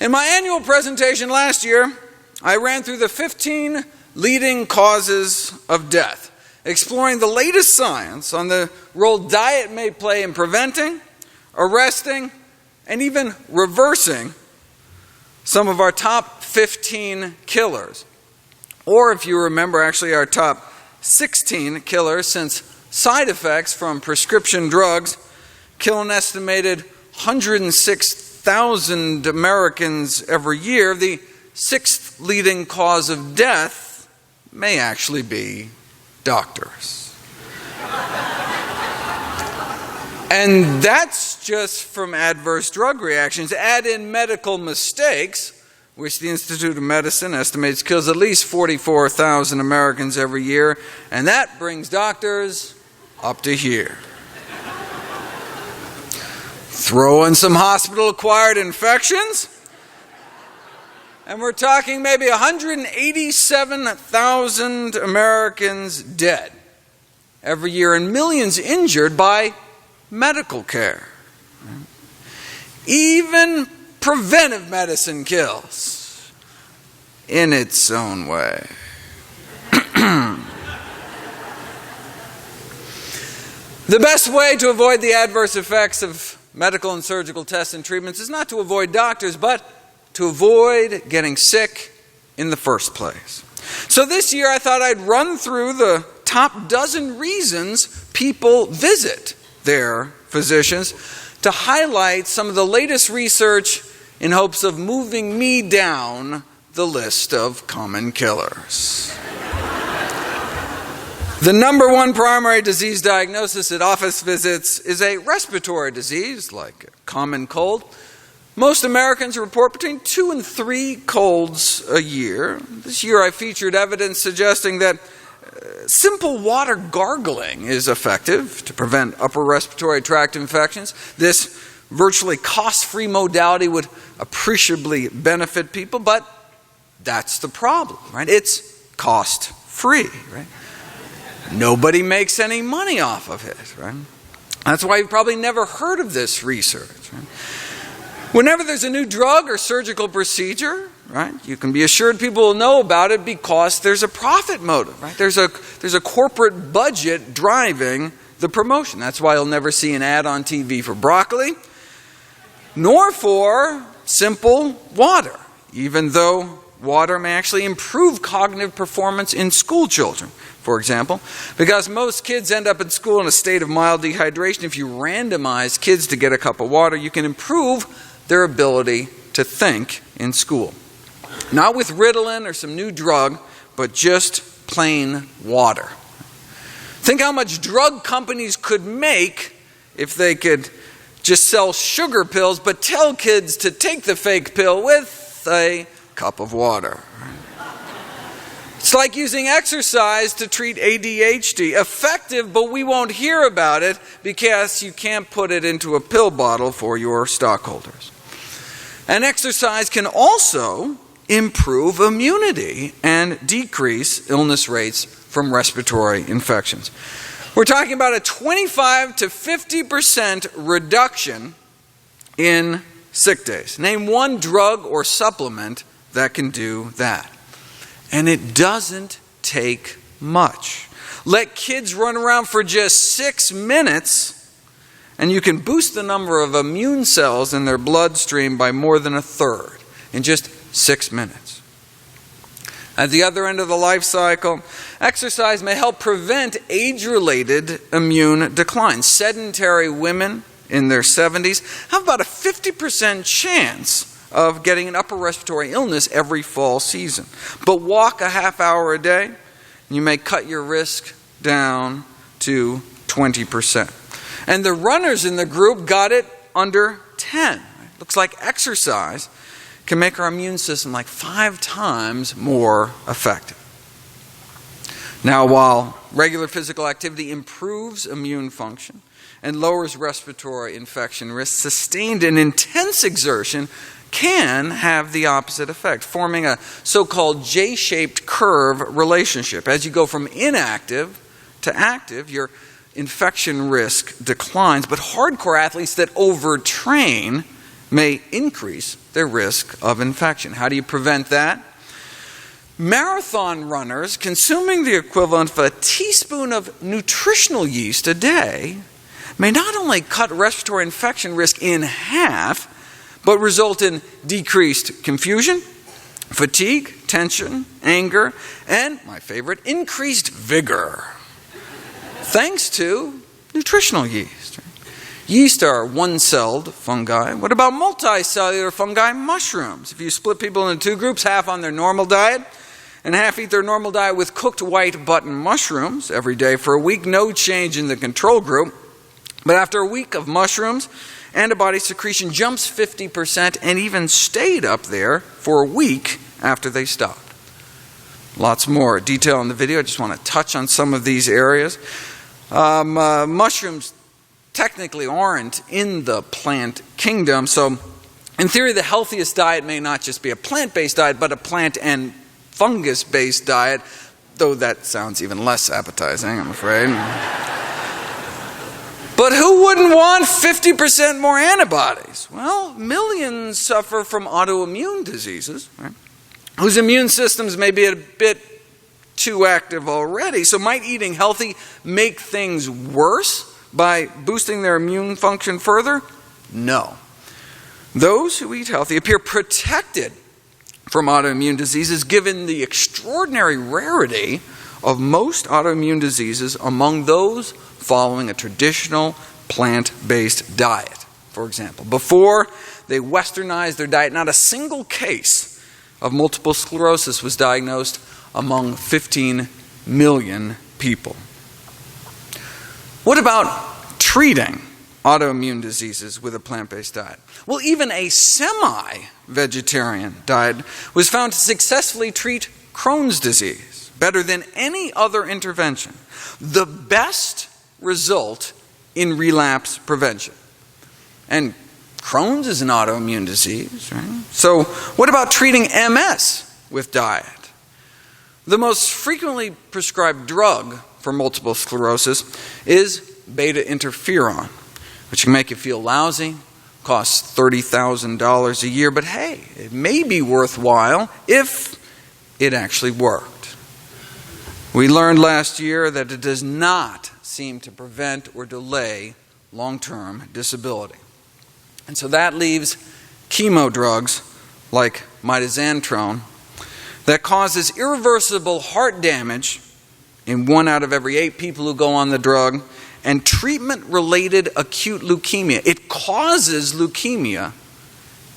In my annual presentation last year, I ran through the 15 leading causes of death, exploring the latest science on the role diet may play in preventing, arresting, and even reversing some of our top 15 killers. Or if you remember, actually our top 16 killers, since side effects from prescription drugs kill an estimated 106,000 Americans every year, the sixth leading cause of death may actually be doctors. And that's just from adverse drug reactions. Add in medical mistakes, which the Institute of Medicine estimates kills at least 44,000 Americans every year, and that brings doctors up to here. Throw in some hospital-acquired infections, and we're talking maybe 187,000 Americans dead every year and millions injured by medical care. Even preventive medicine kills in its own way. The best way to avoid the adverse effects of medical and surgical tests and treatments is not to avoid doctors, but to avoid getting sick in the first place. So this year I thought I'd run through the top dozen reasons people visit their physicians to highlight some of the latest research in hopes of moving me down the list of common killers. The number one primary disease diagnosis at office visits is a respiratory disease like a common cold. Most Americans report between 2 and 3 colds a year. This year I featured evidence suggesting that simple water gargling is effective to prevent upper respiratory tract infections. This virtually cost-free modality would appreciably benefit people, but that's the problem, right? It's cost-free, right? Nobody makes any money off of it, right? That's why you've probably never heard of this research, right? Whenever there's a new drug or surgical procedure, right, you can be assured people will know about it because there's a profit motive, right? There's a corporate budget driving the promotion. That's why you'll never see an ad on TV for broccoli, nor for simple water, even though water may actually improve cognitive performance in school children, for example, because most kids end up at school in a state of mild dehydration. If you randomize kids to get a cup of water, you can improve their ability to think in school. Not with Ritalin or some new drug, but just plain water. Think how much drug companies could make if they could just sell sugar pills, but tell kids to take the fake pill with a cup of water. It's like using exercise to treat ADHD. Effective, but we won't hear about it because you can't put it into a pill bottle for your stockholders. And exercise can also improve immunity and decrease illness rates from respiratory infections. We're talking about a 25 to 50% reduction in sick days. Name one drug or supplement that can do that. And it doesn't take much. Let kids run around for just 6 minutes and you can boost the number of immune cells in their bloodstream by more than 1/3 in just 6 minutes. At the other end of the life cycle, exercise may help prevent age-related immune decline. Sedentary women in their 70s have about a 50% chance of getting an upper respiratory illness every fall season. But walk a half hour a day, and you may cut your risk down to 20%. And the runners in the group got it under 10. Looks like exercise can make our immune system like 5 times more effective. Now, while regular physical activity improves immune function and lowers respiratory infection risk, sustained and intense exertion can have the opposite effect, forming a so-called J-shaped curve relationship. As you go from inactive to active, your infection risk declines, but hardcore athletes that overtrain may increase their risk of infection. How do you prevent that? Marathon runners consuming the equivalent of a teaspoon of nutritional yeast a day may not only cut respiratory infection risk in half, but result in decreased confusion, fatigue, tension, anger, and, my favorite, increased vigor, thanks to nutritional yeast. Yeast are one-celled fungi. What about multicellular fungi? Mushrooms. If you split people into two groups, half on their normal diet and half eat their normal diet with cooked white button mushrooms every day for a week, no change in the control group. But after a week of mushrooms, antibody secretion jumps 50% and even stayed up there for a week after they stopped. Lots more detail in the video. I just want to touch on some of these areas. Mushrooms technically aren't in the plant kingdom, so in theory the healthiest diet may not just be a plant-based diet, but a plant and fungus-based diet, though that sounds even less appetizing, I'm afraid. But who wouldn't want 50% more antibodies? Well, millions suffer from autoimmune diseases, right, whose immune systems may be a bit too active already. So might eating healthy make things worse by boosting their immune function further? No. Those who eat healthy appear protected from autoimmune diseases given the extraordinary rarity of most autoimmune diseases among those following a traditional plant-based diet. For example, before they westernized their diet, not a single case of multiple sclerosis was diagnosed among 15 million people. What about treating autoimmune diseases with a plant-based diet? Well, even a semi-vegetarian diet was found to successfully treat Crohn's disease better than any other intervention. The best result in relapse prevention. And Crohn's is an autoimmune disease, right? So what about treating MS with diet? The most frequently prescribed drug for multiple sclerosis is beta interferon, which can make you feel lousy, costs $30,000 a year, but hey, it may be worthwhile if it actually worked. We learned last year that it does not seem to prevent or delay long-term disability. And so that leaves chemo drugs like mitoxantrone that causes irreversible heart damage in 1 out of every 8 people who go on the drug, and treatment-related acute leukemia. It causes leukemia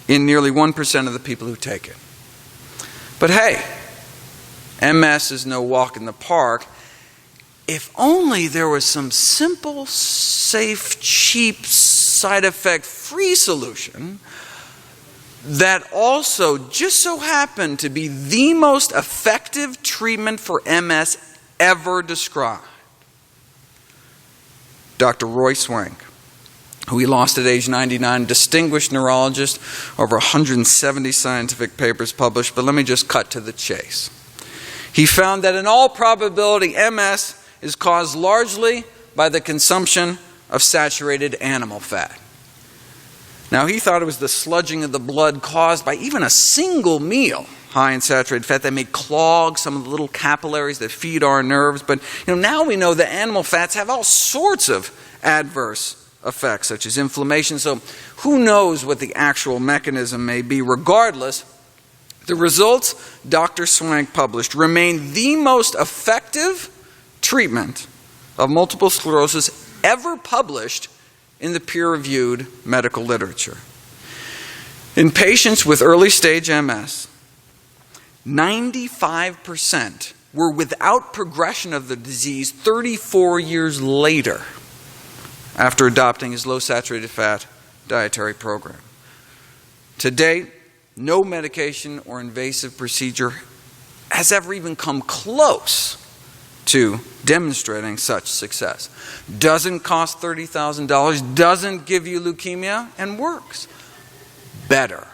in nearly 1% of the people who take it. But hey, MS is no walk in the park. If only there was some simple, safe, cheap, side effect-free solution that also just so happened to be the most effective treatment for MS ever described. Dr. Roy Swank, who we lost at age 99, distinguished neurologist, over 170 scientific papers published, but let me just cut to the chase. He found that in all probability, MS is caused largely by the consumption of saturated animal fat. Now, he thought it was the sludging of the blood caused by even a single meal high in saturated fat that may clog some of the little capillaries that feed our nerves. But now we know that animal fats have all sorts of adverse effects, such as inflammation. So who knows what the actual mechanism may be. Regardless, the results Dr. Swank published remain the most effective treatment of multiple sclerosis ever published in the peer-reviewed medical literature. In patients with early-stage MS, 95% were without progression of the disease 34 years later after adopting his low-saturated fat dietary program. To date, no medication or invasive procedure has ever even come close to demonstrating such success. Doesn't cost $30,000, doesn't give you leukemia, and works better.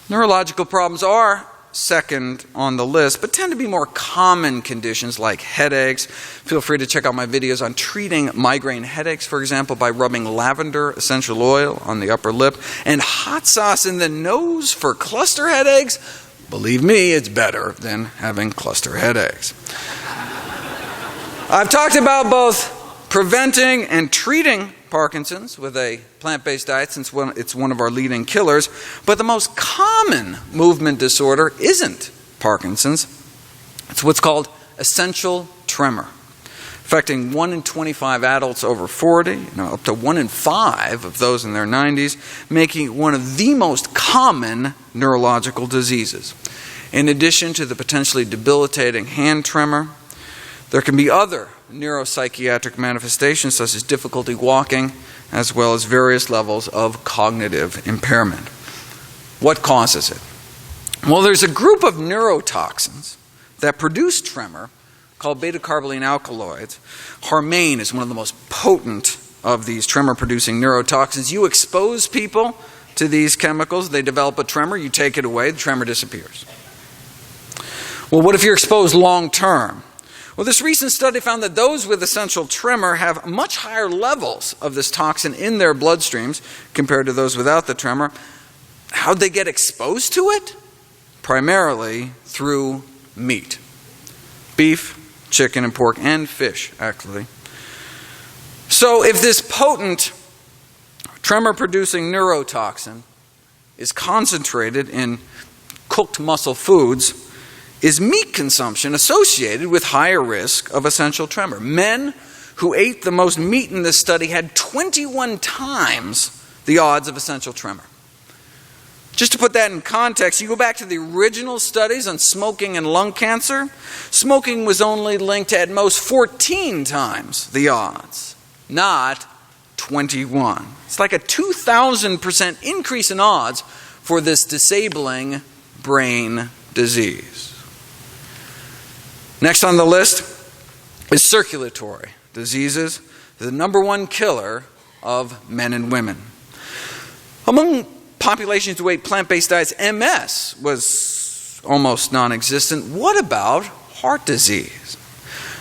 Neurological problems are second on the list, but tend to be more common conditions like headaches. Feel free to check out my videos on treating migraine headaches, for example, by rubbing lavender essential oil on the upper lip and hot sauce in the nose for cluster headaches. Believe me, it's better than having cluster headaches. I've talked about both preventing and treating Parkinson's with a plant-based diet since it's one of our leading killers, but the most common movement disorder isn't Parkinson's. It's what's called essential tremor, affecting 1 in 25 adults over 40, up to 1 in 5 of those in their 90s, making it one of the most common neurological diseases. In addition to the potentially debilitating hand tremor, there can be other neuropsychiatric manifestations such as difficulty walking, as well as various levels of cognitive impairment. What causes it? Well, there's a group of neurotoxins that produce tremor called beta-carboline alkaloids. Harmane is one of the most potent of these tremor-producing neurotoxins. You expose people to these chemicals, they develop a tremor, you take it away, the tremor disappears. Well, what if you're exposed long-term? Well, this recent study found that those with essential tremor have much higher levels of this toxin in their bloodstreams compared to those without the tremor. How'd they get exposed to it? Primarily through meat. Beef, chicken, and pork, and fish, actually. So if this potent tremor-producing neurotoxin is concentrated in cooked muscle foods, is meat consumption associated with higher risk of essential tremor? Men who ate the most meat in this study had 21 times the odds of essential tremor. Just to put that in context, you go back to the original studies on smoking and lung cancer, smoking was only linked to at most 14 times the odds, not 21. It's like a 2,000% increase in odds for this disabling brain disease. Next on the list is circulatory diseases, the number one killer of men and women. Among populations who ate plant-based diets, MS was almost non-existent. What about heart disease?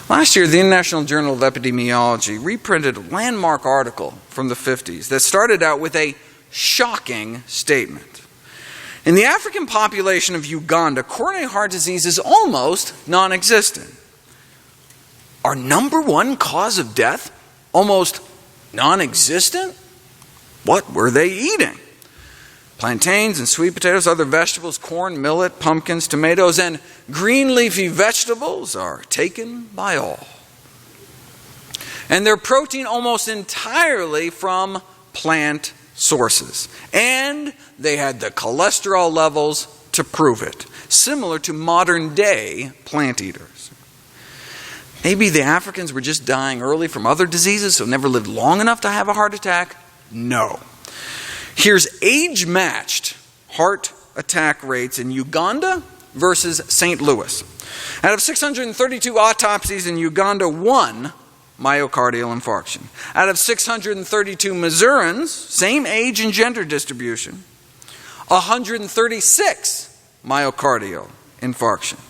Last year, the International Journal of Epidemiology reprinted a landmark article from the 50s that started out with a shocking statement. In the African population of Uganda, coronary heart disease is almost non-existent. Our number one cause of death almost non-existent? What were they eating? Plantains and sweet potatoes, other vegetables, corn, millet, pumpkins, tomatoes, and green leafy vegetables are taken by all. And their protein almost entirely from plant sources. And they had the cholesterol levels to prove it, similar to modern day plant eaters. Maybe the Africans were just dying early from other diseases, so never lived long enough to have a heart attack? No. Here's age-matched heart attack rates in Uganda versus St. Louis. Out of 632 autopsies in Uganda, 1 myocardial infarction. Out of 632 Missourians, same age and gender distribution, 136 myocardial infarctions.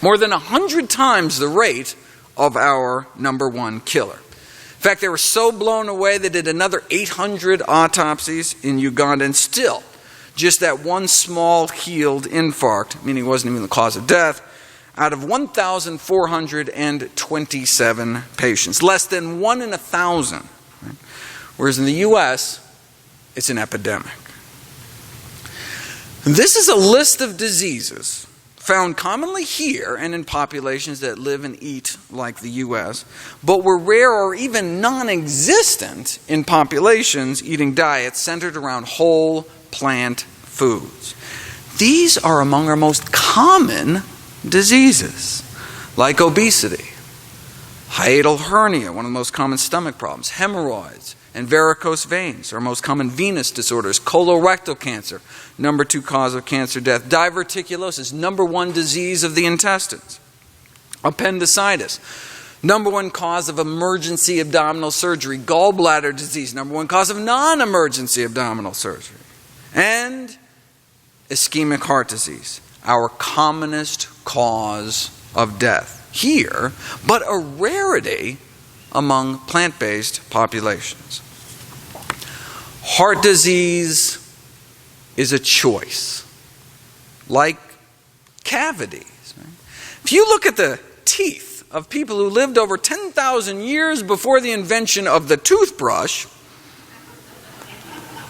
More than 100 times the rate of our number one killer. In fact, they were so blown away they did another 800 autopsies in Uganda, and still, just that one small healed infarct, meaning it wasn't even the cause of death, out of 1,427 patients, less than 1 in 1,000. Right? Whereas in the U.S., it's an epidemic. This is a list of diseases found commonly here and in populations that live and eat like the U.S., but were rare or even non-existent in populations eating diets centered around whole plant foods. These are among our most common diseases, like obesity, hiatal hernia, one of the most common stomach problems, hemorrhoids, and varicose veins are most common venous disorders, colorectal cancer, number 2 cause of cancer death, diverticulosis, number 1 disease of the intestines, appendicitis, number 1 cause of emergency abdominal surgery, gallbladder disease, number 1 cause of non-emergency abdominal surgery, and ischemic heart disease. our commonest cause of death here, but a rarity among plant-based populations. Heart disease is a choice, like cavities. Right? If you look at the teeth of people who lived over 10,000 years before the invention of the toothbrush,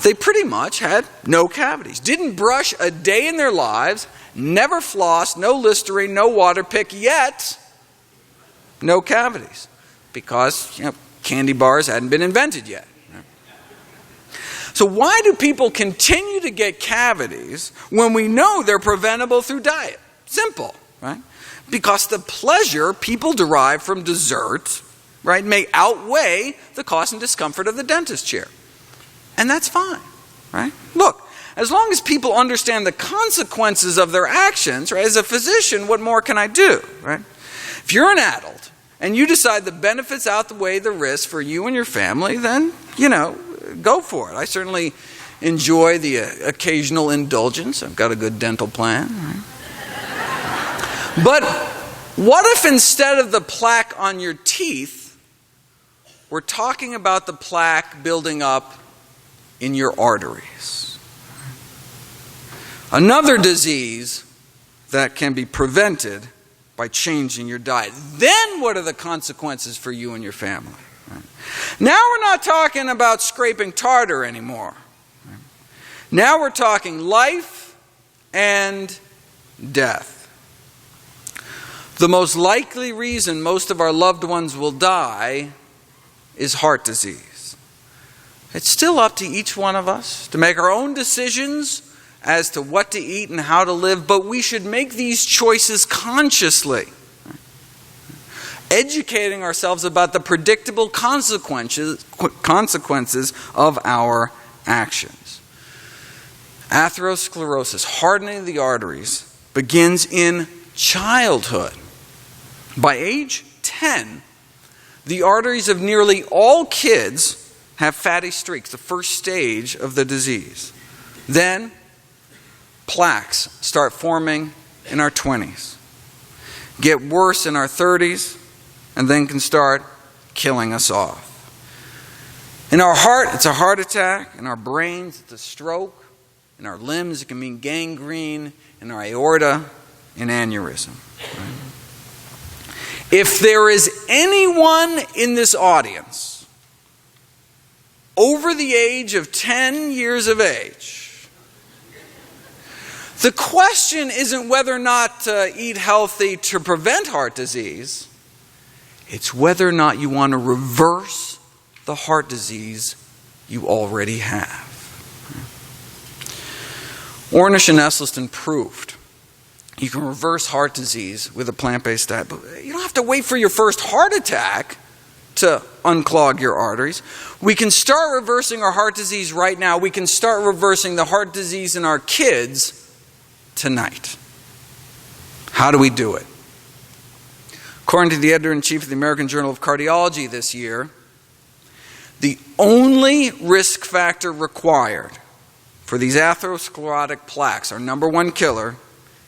they pretty much had no cavities. Didn't brush a day in their lives, never flossed, no Listerine, no water pick, yet no cavities. Because, candy bars hadn't been invented yet. So why do people continue to get cavities when we know they're preventable through diet? Simple, right? Because the pleasure people derive from dessert, right, may outweigh the cost and discomfort of the dentist chair. And that's fine, right? Look, as long as people understand the consequences of their actions, right, as a physician, what more can I do, right? If you're an adult and you decide the benefits outweigh the risks for you and your family, then, go for it. I certainly enjoy the occasional indulgence. I've got a good dental plan. Right? But what if instead of the plaque on your teeth, we're talking about the plaque building up in your arteries? Another disease that can be prevented by changing your diet. Then what are the consequences for you and your family? Now we're not talking about scraping tartar anymore. Now we're talking life and death. The most likely reason most of our loved ones will die is heart disease. It's still up to each one of us to make our own decisions as to what to eat and how to live, but we should make these choices consciously, educating ourselves about the predictable consequences of our actions. Aterosclerosis, hardening of the arteries, begins in childhood. By age 10, the arteries of nearly all kids have fatty streaks, the first stage of the disease. Then, plaques start forming in our 20s, get worse in our 30s, and then can start killing us off. In our heart, it's a heart attack. In our brains, it's a stroke. In our limbs, it can mean gangrene. In our aorta, an aneurysm. Right? If there is anyone in this audience over the age of 10 years of age, the question isn't whether or not to eat healthy to prevent heart disease. It's whether or not you want to reverse the heart disease you already have. Ornish and Esselstyn proved you can reverse heart disease with a plant-based diet, but you don't have to wait for your first heart attack to unclog your arteries. We can start reversing our heart disease right now. We can start reversing the heart disease in our kids tonight. How do we do it? According to the editor-in-chief of the American Journal of Cardiology this year, the only risk factor required for these atherosclerotic plaques, our number one killer,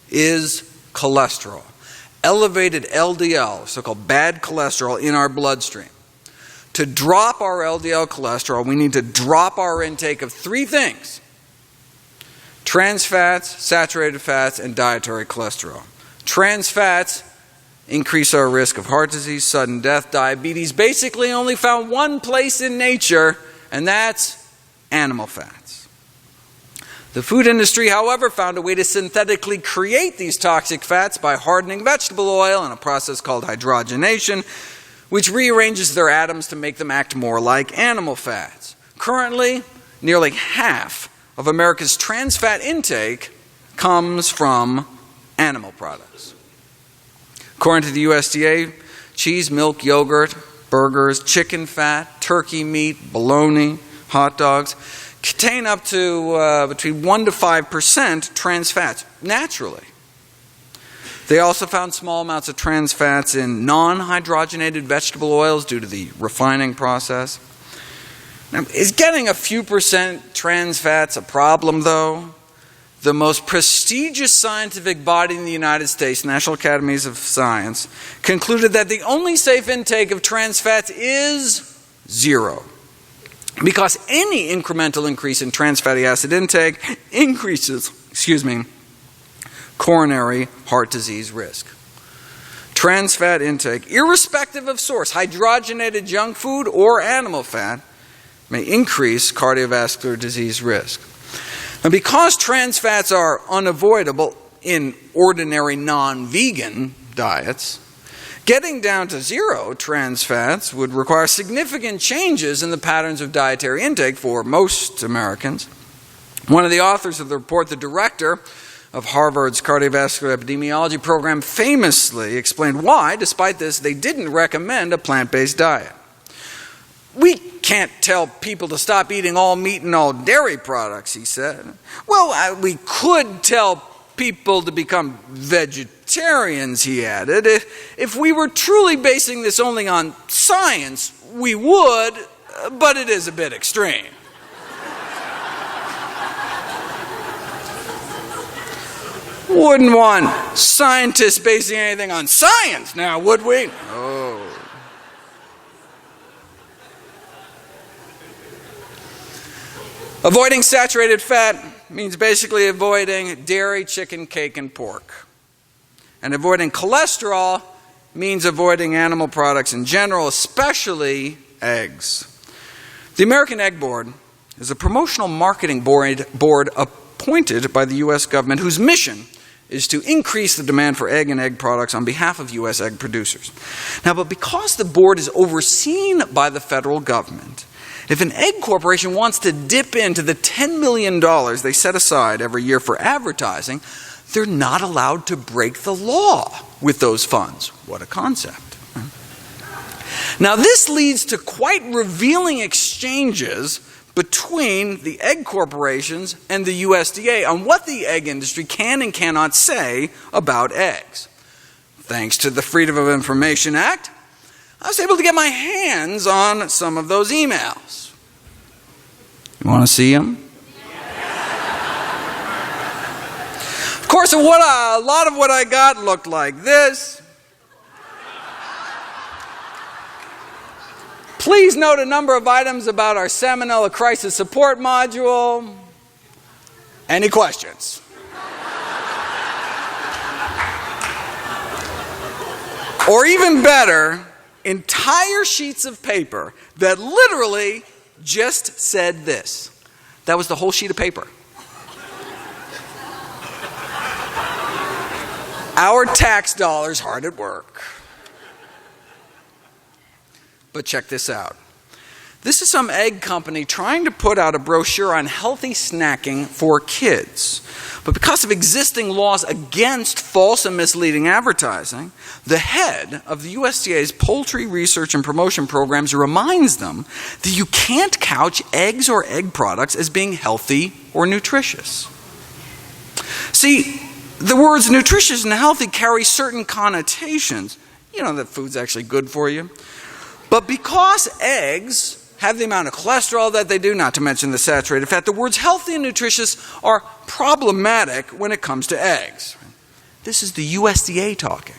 is cholesterol. Elevated LDL, so-called bad cholesterol, in our bloodstream. To drop our LDL cholesterol, we need to drop our intake of three things: trans fats, saturated fats, and dietary cholesterol. Trans fats increase our risk of heart disease, sudden death, diabetes, basically only found one place in nature, and that's animal fats. The food industry, however, found a way to synthetically create these toxic fats by hardening vegetable oil in a process called hydrogenation, which rearranges their atoms to make them act more like animal fats. Currently, nearly half of America's trans fat intake comes from animal products. According to the USDA, cheese, milk, yogurt, burgers, chicken fat, turkey meat, bologna, hot dogs contain up to between 1 to 5% trans fats naturally. They also found small amounts of trans fats in non-hydrogenated vegetable oils due to the refining process. Now, is getting a few percent trans fats a problem, though? the most prestigious scientific body in the United States, National Academies of Science, concluded that the only safe intake of trans fats is 0. Because any incremental increase in trans fatty acid intake increases, coronary heart disease risk. Trans fat intake, irrespective of source, hydrogenated junk food or animal fat, may increase cardiovascular disease risk. And because trans fats are unavoidable in ordinary non-vegan diets, getting down to 0 trans fats would require significant changes in the patterns of dietary intake for most Americans. One of the authors of the report, the director of Harvard's cardiovascular epidemiology program, famously explained why, despite this, they didn't recommend a plant-based diet. We can't tell people to stop eating all meat and all dairy products, he said. Well, we could tell people to become vegetarians, he added. If we were truly basing this only on science, we would, but it is a bit extreme. Wouldn't want scientists basing anything on science now, would we? Oh. Avoiding saturated fat means basically avoiding dairy, chicken, cake, and pork. And avoiding cholesterol means avoiding animal products in general, especially eggs. The American Egg Board is a promotional marketing board appointed by the U.S. government whose mission is to increase the demand for egg and egg products on behalf of U.S. egg producers. Now, but because the board is overseen by the federal government, if an egg corporation wants to dip into the $10 million they set aside every year for advertising, they're not allowed to break the law with those funds. What a concept. Now, this leads to quite revealing exchanges between the egg corporations and the USDA on what the egg industry can and cannot say about eggs. Thanks to the Freedom of Information Act, I was able to get my hands on some of those emails. You want to see them? Of course, a lot of what I got looked like this. Please note a number of items about our Salmonella Crisis Support Module. Any questions? Or even better, entire sheets of paper that literally just said this. That was the whole sheet of paper. Our tax dollars hard at work. But check this out. This is some egg company trying to put out a brochure on healthy snacking for kids. But because of existing laws against false and misleading advertising, the head of the USDA's Poultry Research and Promotion Programs reminds them that you can't couch eggs or egg products as being healthy or nutritious. See, the words nutritious and healthy carry certain connotations. You know that food's actually good for you. But because eggs have the amount of cholesterol that they do, not to mention the saturated fat, the words healthy and nutritious are problematic when it comes to eggs. This is the USDA talking.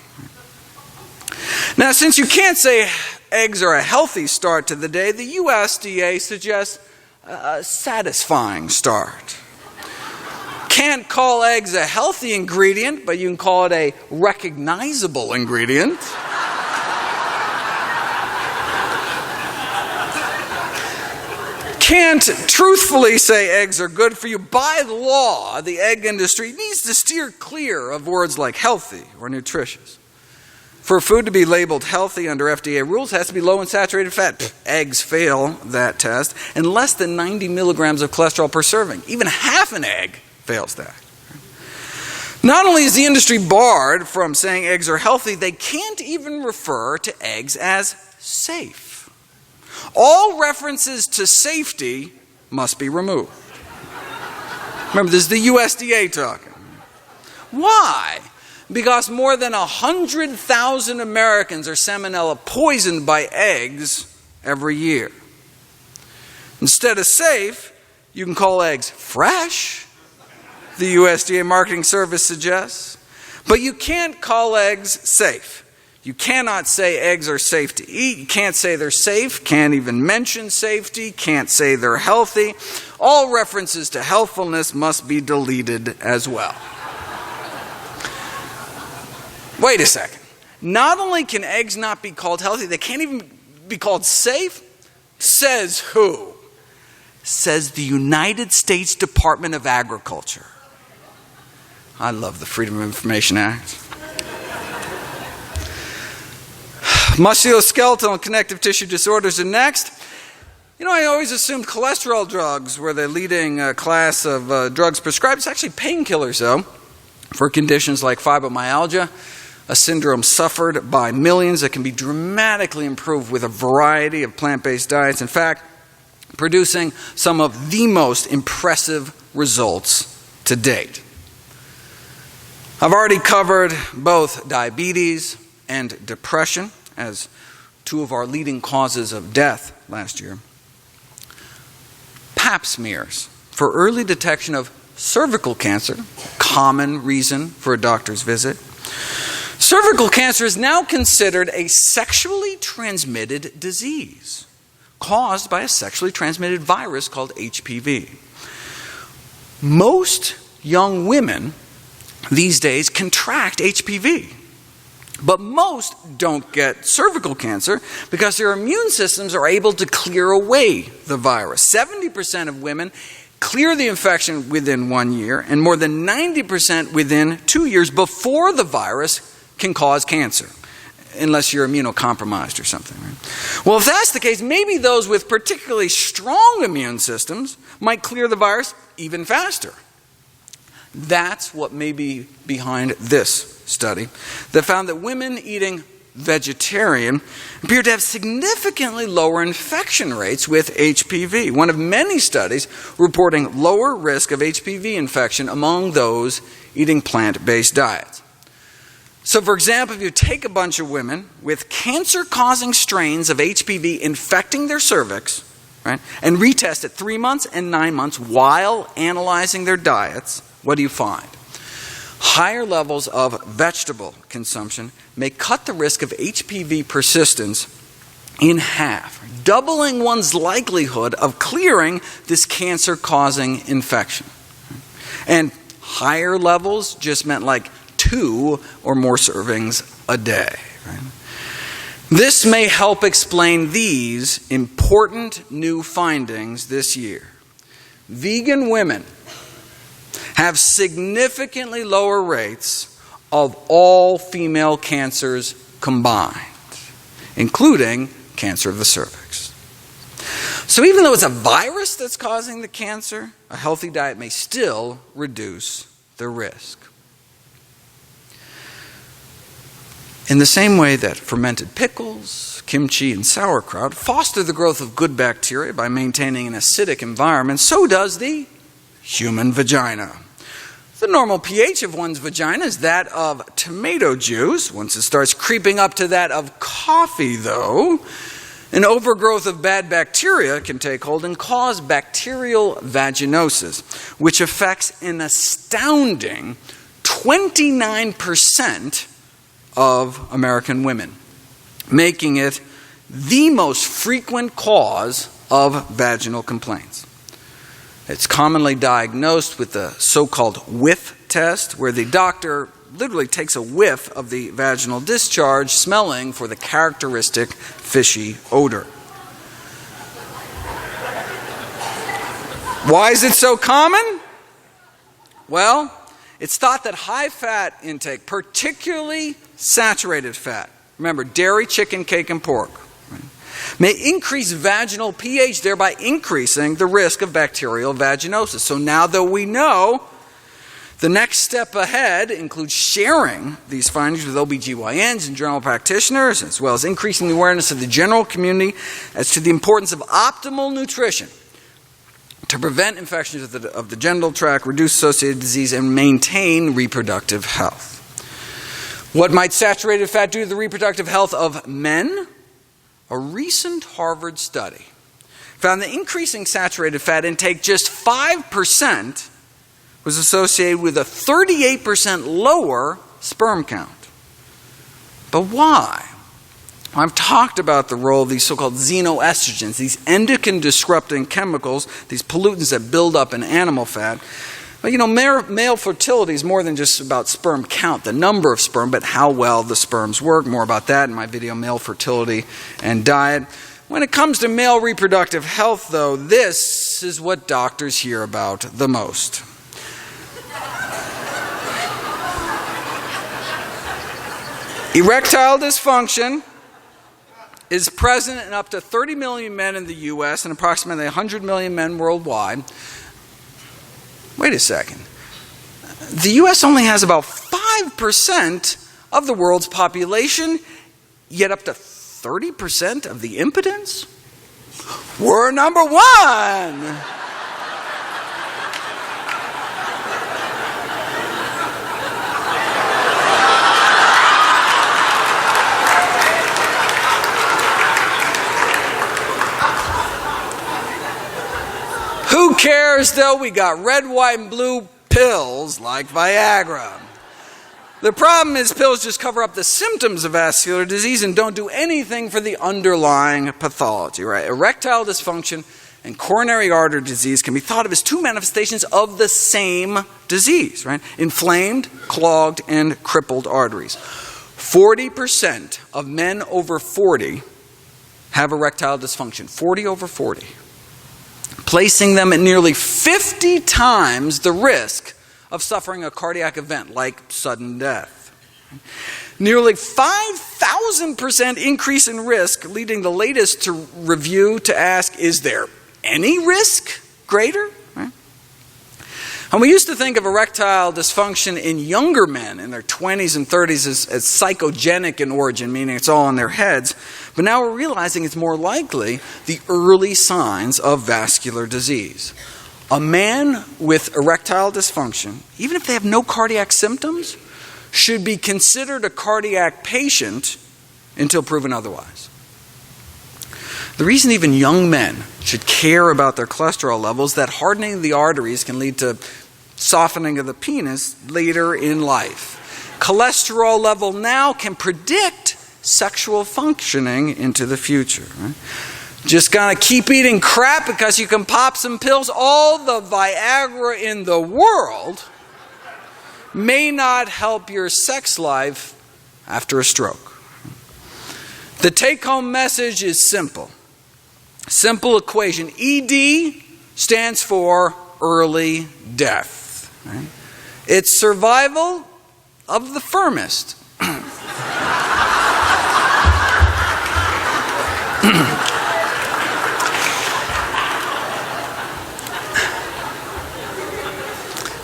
Now, since you can't say eggs are a healthy start to the day, the USDA suggests a satisfying start. Can't call eggs a healthy ingredient, but you can call it a recognizable ingredient. Can't truthfully say eggs are good for you. By law, the egg industry needs to steer clear of words like healthy or nutritious. For food to be labeled healthy under FDA rules, it has to be low in saturated fat. Eggs fail that test, and less than 90 milligrams of cholesterol per serving. Even half an egg fails that. Not only is the industry barred from saying eggs are healthy, they can't even refer to eggs as safe. All references to safety must be removed. Remember, this is the USDA talking. Why? Because more than 100,000 Americans are salmonella poisoned by eggs every year. Instead of safe, you can call eggs fresh, the USDA marketing service suggests. But you can't call eggs safe. You cannot say eggs are safe to eat. You can't say they're safe. Can't even mention safety. Can't say they're healthy. All references to healthfulness must be deleted as well. Wait a second. Not only can eggs not be called healthy, they can't even be called safe? Says who? Says the United States Department of Agriculture. I love the Freedom of Information Act. Musculoskeletal and connective tissue disorders are next. You know, I always assumed cholesterol drugs were the leading class of drugs prescribed. It's actually painkillers, though, for conditions like fibromyalgia, a syndrome suffered by millions that can be dramatically improved with a variety of plant-based diets. In fact, producing some of the most impressive results to date. I've already covered both diabetes and depression as two of our leading causes of death last year. Pap smears for early detection of cervical cancer, common reason for a doctor's visit. Cervical cancer is now considered a sexually transmitted disease caused by a sexually transmitted virus called HPV. Most young women these days contract HPV. But most don't get cervical cancer because their immune systems are able to clear away the virus. 70% of women clear the infection within 1 year, and more than 90% within 2 years before the virus can cause cancer, unless you're immunocompromised or something. Right? Well, if that's the case, maybe those with particularly strong immune systems might clear the virus even faster. That's what may be behind this study that found that women eating vegetarian appear to have significantly lower infection rates with HPV, one of many studies reporting lower risk of HPV infection among those eating plant-based diets. So, for example, if you take a bunch of women with cancer-causing strains of HPV infecting their cervix, right, and retest at 3 months and 9 months while analyzing their diets, what do you find? Higher levels of vegetable consumption may cut the risk of HPV persistence in half, doubling one's likelihood of clearing this cancer-causing infection. And higher levels just meant like 2 or more servings a day. Right? This may help explain these important new findings this year. Vegan women have significantly lower rates of all female cancers combined, including cancer of the cervix. So even though it's a virus that's causing the cancer, a healthy diet may still reduce the risk. In the same way that fermented pickles, kimchi, and sauerkraut foster the growth of good bacteria by maintaining an acidic environment, so does the human vagina. The normal pH of one's vagina is that of tomato juice. Once it starts creeping up to that of coffee, though, an overgrowth of bad bacteria can take hold and cause bacterial vaginosis, which affects an astounding 29% of American women, making it the most frequent cause of vaginal complaints. It's commonly diagnosed with the so-called whiff test, where the doctor literally takes a whiff of the vaginal discharge, smelling for the characteristic fishy odor. Why is it so common? Well, it's thought that high fat intake, particularly saturated fat, remember dairy, chicken, cake, and pork, may increase vaginal pH, thereby increasing the risk of bacterial vaginosis. So now that we know, the next step ahead includes sharing these findings with OBGYNs and general practitioners, as well as increasing the awareness of the general community as to the importance of optimal nutrition to prevent infections of the genital tract, reduce associated disease, and maintain reproductive health. What might saturated fat do to the reproductive health of men? A recent Harvard study found that increasing saturated fat intake just 5% was associated with a 38% lower sperm count. But why? I've talked about the role of these so-called xenoestrogens, these endocrine-disrupting chemicals, these pollutants that build up in animal fat. But male fertility is more than just about sperm count, the number of sperm, but how well the sperms work. More about that in my video, Male Fertility and Diet. When it comes to male reproductive health, though, this is what doctors hear about the most. Erectile dysfunction is present in up to 30 million men in the U.S. and approximately 100 million men worldwide. Wait a second. The U.S. only has about 5% of the world's population, yet up to 30% of the impotents? We're number one! Who cares though? We got red, white, and blue pills like Viagra. The problem is pills just cover up the symptoms of vascular disease and don't do anything for the underlying pathology, right? Erectile dysfunction and coronary artery disease can be thought of as two manifestations of the same disease, right? Inflamed, clogged, and crippled arteries. 40% of men over 40 have erectile dysfunction. 40 over 40. Placing them at nearly 50 times the risk of suffering a cardiac event like sudden death. Nearly 5,000% increase in risk, leading the latest to review to ask, is there any risk greater? Right? And we used to think of erectile dysfunction in younger men in their 20s and 30s as psychogenic in origin, meaning it's all in their heads. But now we're realizing it's more likely the early signs of vascular disease. A man with erectile dysfunction, even if they have no cardiac symptoms, should be considered a cardiac patient until proven otherwise. The reason even young men should care about their cholesterol levels is that hardening of the arteries can lead to softening of the penis later in life. Cholesterol level now can predict sexual functioning into the future. Right? Just gonna keep eating crap because you can pop some pills. All the Viagra in the world may not help your sex life after a stroke. The take-home message is simple. Simple equation. ED stands for early death. Right? It's survival of the firmest.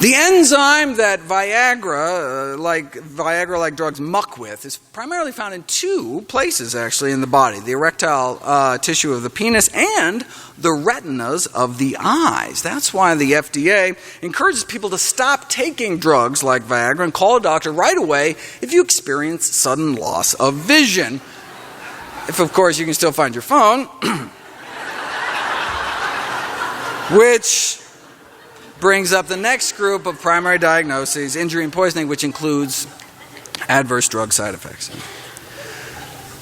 The enzyme that Viagra-like drugs muck with is primarily found in two places, actually, in the body. The erectile tissue of the penis and the retinas of the eyes. That's why the FDA encourages people to stop taking drugs like Viagra and call a doctor right away if you experience sudden loss of vision. If, of course, you can still find your phone. Which brings up the next group of primary diagnoses, injury and poisoning, which includes adverse drug side effects.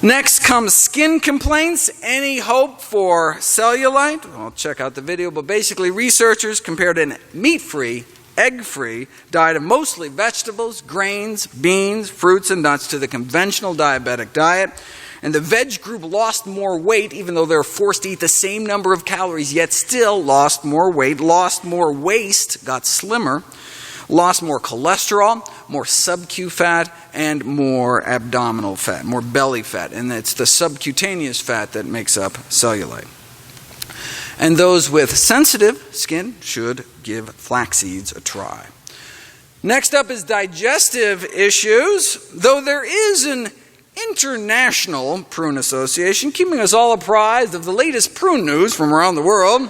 Next comes skin complaints. Any hope for cellulite? Well, check out the video, but basically researchers compared a meat-free, egg-free diet of mostly vegetables, grains, beans, fruits, and nuts to the conventional diabetic diet. And the veg group lost more weight, even though they're forced to eat the same number of calories, yet still lost more weight, lost more waist, got slimmer, lost more cholesterol, more sub-Q fat, and more abdominal fat, more belly fat. And it's the subcutaneous fat that makes up cellulite. And those with sensitive skin should give flax seeds a try. Next up is digestive issues. Though there is an International Prune Association keeping us all apprised of the latest prune news from around the world.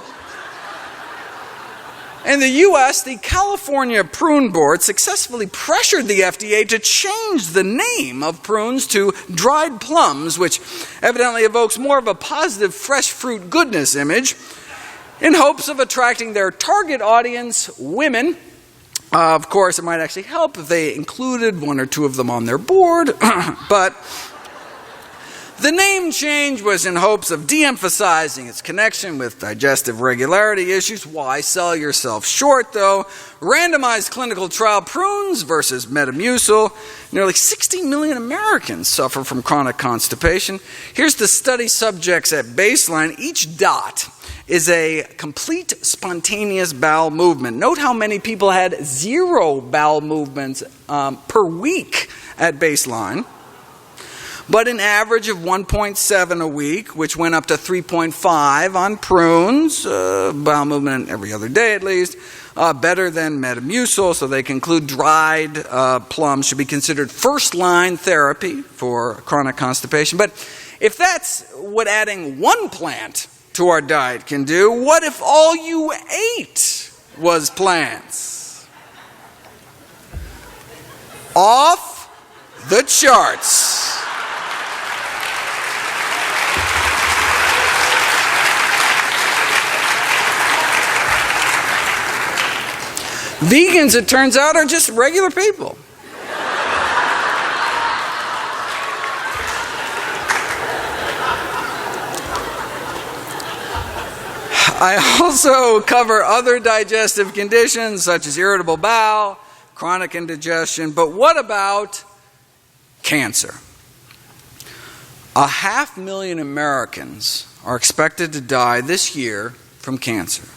In the U.S., the California Prune Board successfully pressured the FDA to change the name of prunes to dried plums, which evidently evokes more of a positive fresh fruit goodness image, in hopes of attracting their target audience, women, Of course, it might actually help if they included one or two of them on their board, but the name change was in hopes of de-emphasizing its connection with digestive regularity issues. Why sell yourself short, though? Randomized clinical trial prunes versus Metamucil. Nearly 60 million Americans suffer from chronic constipation. Here's the study subjects at baseline. Each dot is a complete spontaneous bowel movement. Note how many people had 0 bowel movements per week at baseline, but an average of 1.7 a week, which went up to 3.5 on prunes, bowel movement every other day at least, better than Metamucil. So they conclude dried plums should be considered first-line therapy for chronic constipation. But if that's what adding one plant to our diet can do, what if all you ate was plants? Off the charts. Vegans, it turns out, are just regular people. I also cover other digestive conditions such as irritable bowel, chronic indigestion, but what about cancer? 500,000 Americans are expected to die this year from cancer,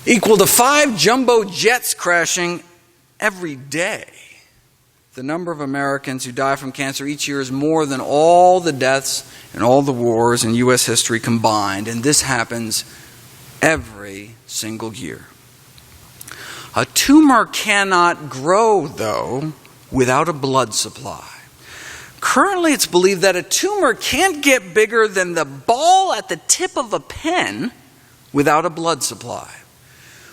equal to 5 jumbo jets crashing every day. The number of Americans who die from cancer each year is more than all the deaths in all the wars in U.S. history combined, and this happens every single year. A tumor cannot grow, though, without a blood supply. Currently, it's believed that a tumor can't get bigger than the ball at the tip of a pen without a blood supply,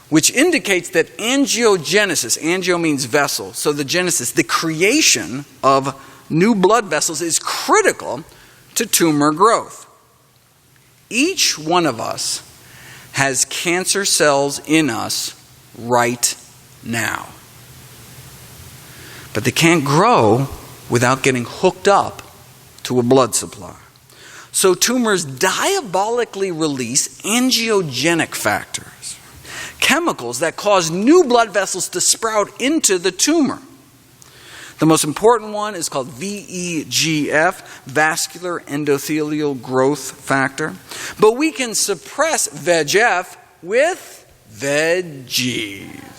which indicates that angiogenesis, angio means vessel, so the genesis, the creation of new blood vessels is critical to tumor growth. Each one of us has cancer cells in us right now. But they can't grow without getting hooked up to a blood supply. So tumors diabolically release angiogenic factors, chemicals that cause new blood vessels to sprout into the tumor. The most important one is called VEGF, vascular endothelial growth factor. But we can suppress VEGF with veggies.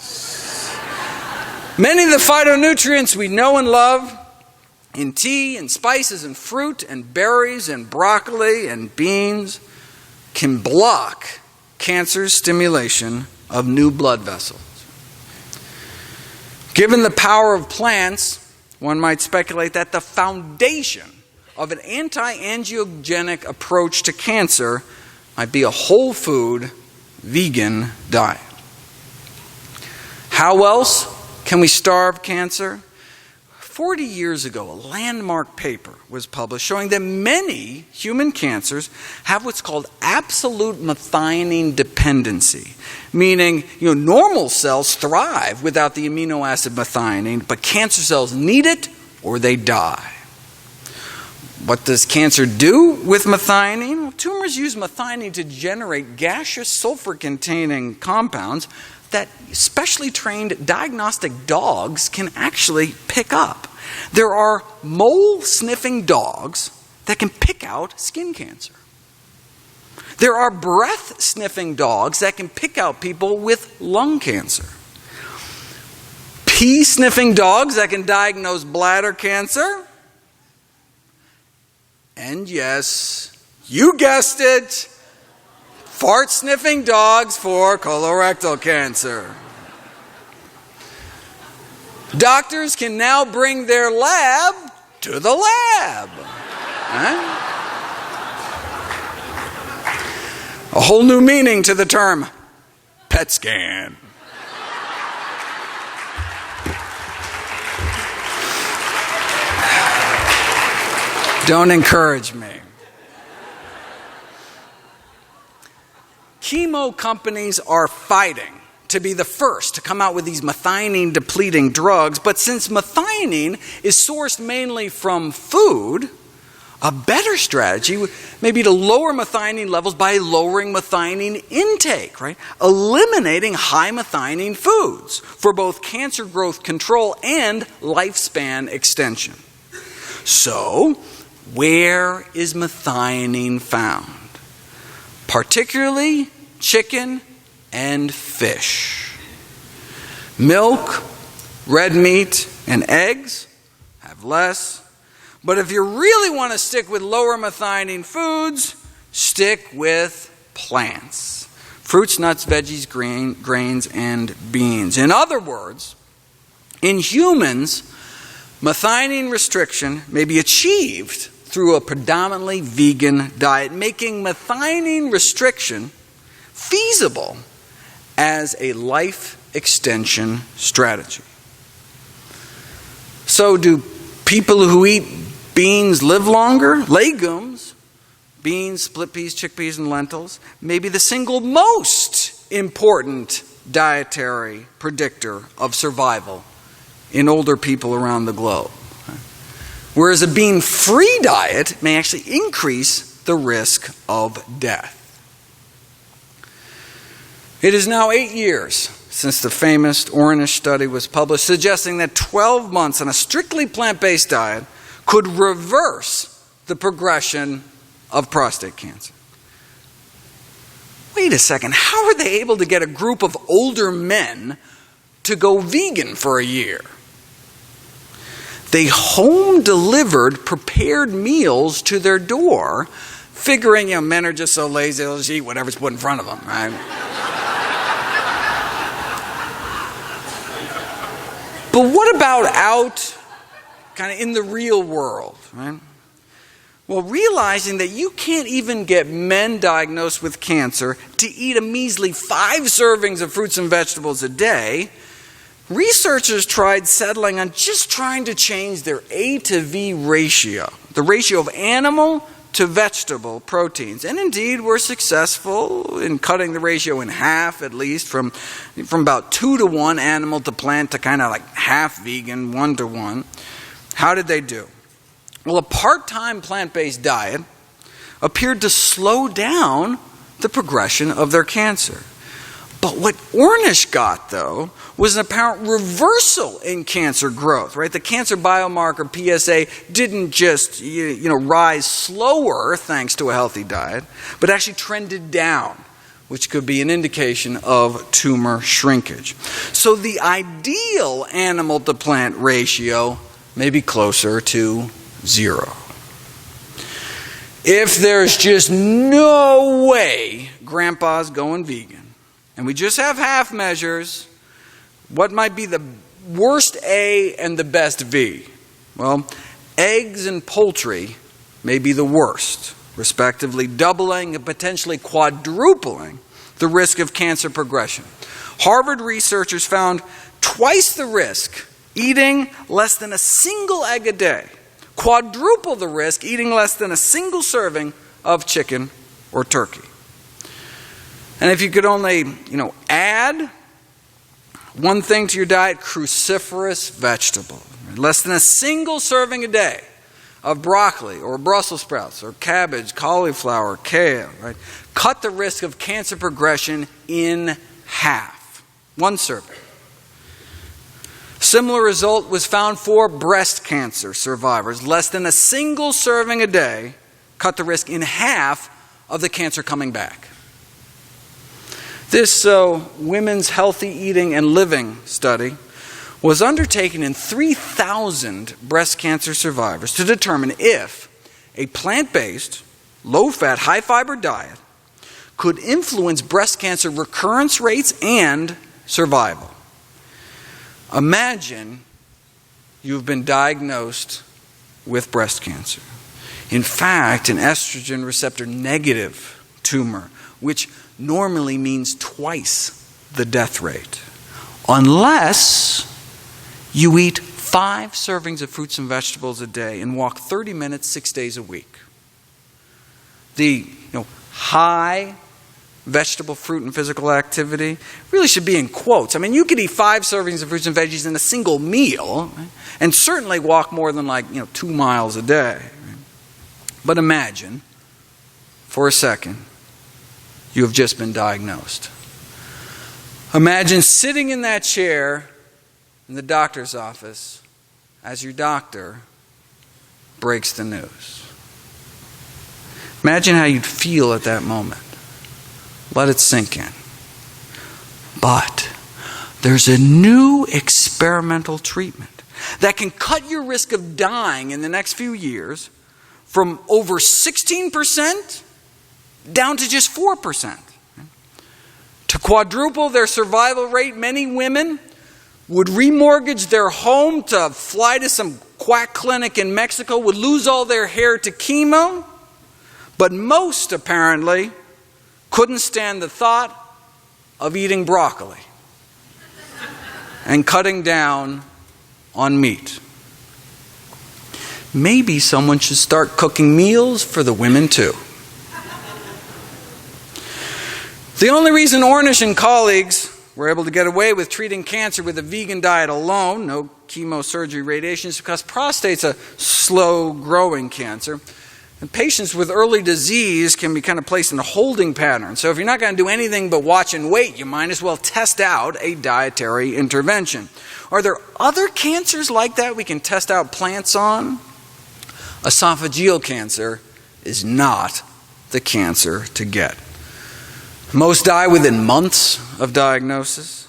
Many of the phytonutrients we know and love in tea and spices and fruit and berries and broccoli and beans can block cancer's stimulation of new blood vessels. Given the power of plants, one might speculate that the foundation of an anti-angiogenic approach to cancer might be a whole food, vegan diet. How else can we starve cancer? 40 years ago, a landmark paper was published showing that many human cancers have what's called absolute methionine dependency, meaning normal cells thrive without the amino acid methionine, but cancer cells need it or they die. What does cancer do with methionine? Well, tumors use methionine to generate gaseous sulfur-containing compounds that specially trained diagnostic dogs can actually pick up. There are mole-sniffing dogs that can pick out skin cancer. There are breath-sniffing dogs that can pick out people with lung cancer. Pee-sniffing dogs that can diagnose bladder cancer. And yes, you guessed it, fart-sniffing dogs for colorectal cancer. Doctors can now bring their lab to the lab. Right? A whole new meaning to the term PET scan. Don't encourage me. Chemo companies are fighting to be the first to come out with these methionine-depleting drugs, but since methionine is sourced mainly from food, a better strategy may be to lower methionine levels by lowering methionine intake, right? Eliminating high methionine foods for both cancer growth control and lifespan extension. So, where is methionine found? Particularly chicken and fish. Milk, red meat, and eggs have less. But if you really want to stick with lower methionine foods, stick with plants. Fruits, nuts, veggies, grains, and beans. In other words, in humans, methionine restriction may be achieved through a predominantly vegan diet, making methionine restriction feasible as a life extension strategy. So do people who eat beans live longer? Legumes, beans, split peas, chickpeas, and lentils, may be the single most important dietary predictor of survival in older people around the globe. Whereas a bean-free diet may actually increase the risk of death. It is now 8 years since the famous Ornish study was published, suggesting that 12 months on a strictly plant-based diet could reverse the progression of prostate cancer. Wait a second, how are they able to get a group of older men to go vegan for a year? They home-delivered prepared meals to their door, figuring, men are just so lazy, they'll just eat whatever's put in front of them, right? But what about out kind of in the real world, right? Well, realizing that you can't even get men diagnosed with cancer to eat a measly 5 servings of fruits and vegetables a day, researchers tried settling on just trying to change their A to V ratio, the ratio of animal to vegetable proteins. And indeed, were successful in cutting the ratio in half, at least, from about 2 to 1 animal to plant to kind of like half vegan, 1 to 1. How did they do? Well, a part-time plant-based diet appeared to slow down the progression of their cancer. But what Ornish got, though, was an apparent reversal in cancer growth, right? The cancer biomarker PSA didn't just, rise slower thanks to a healthy diet, but actually trended down, which could be an indication of tumor shrinkage. So the ideal animal to plant ratio may be closer to 0. If there's just no way Grandpa's going vegan, and we just have half measures, what might be the worst A and the best V? Well, eggs and poultry may be the worst, respectively doubling and potentially quadrupling the risk of cancer progression. Harvard researchers found twice the risk eating less than a single egg a day, quadruple the risk eating less than a single serving of chicken or turkey. And if you could only, add one thing to your diet, cruciferous vegetable. Less than a single serving a day of broccoli or Brussels sprouts or cabbage, cauliflower, kale, right? Cut the risk of cancer progression in half. 1 serving. Similar result was found for breast cancer survivors. Less than a single serving a day cut the risk in half of the cancer coming back. This Women's Healthy Eating and Living study was undertaken in 3,000 breast cancer survivors to determine if a plant-based, low-fat, high-fiber diet could influence breast cancer recurrence rates and survival. Imagine you've been diagnosed with breast cancer. In fact, an estrogen receptor negative tumor, which normally means twice the death rate, unless you eat 5 servings of fruits and vegetables a day and walk 30 minutes 6 days a week. The high vegetable, fruit, and physical activity really should be in quotes. I mean, you could eat 5 servings of fruits and veggies in a single meal, right? And certainly walk more than 2 miles a day. Right? But imagine, for a second, you have just been diagnosed. Imagine sitting in that chair in the doctor's office as your doctor breaks the news. Imagine how you'd feel at that moment. Let it sink in. But there's a new experimental treatment that can cut your risk of dying in the next few years from over 16% down to just 4%. To quadruple their survival rate, many women would remortgage their home to fly to some quack clinic in Mexico, would lose all their hair to chemo, but most apparently couldn't stand the thought of eating broccoli and cutting down on meat. Maybe someone should start cooking meals for the women too. The only reason Ornish and colleagues were able to get away with treating cancer with a vegan diet alone, no chemo, surgery, radiation, is because prostate's a slow-growing cancer. And patients with early disease can be kind of placed in a holding pattern. So if you're not going to do anything but watch and wait, you might as well test out a dietary intervention. Are there other cancers like that we can test out plants on? Esophageal cancer is not the cancer to get. Most die within months of diagnosis,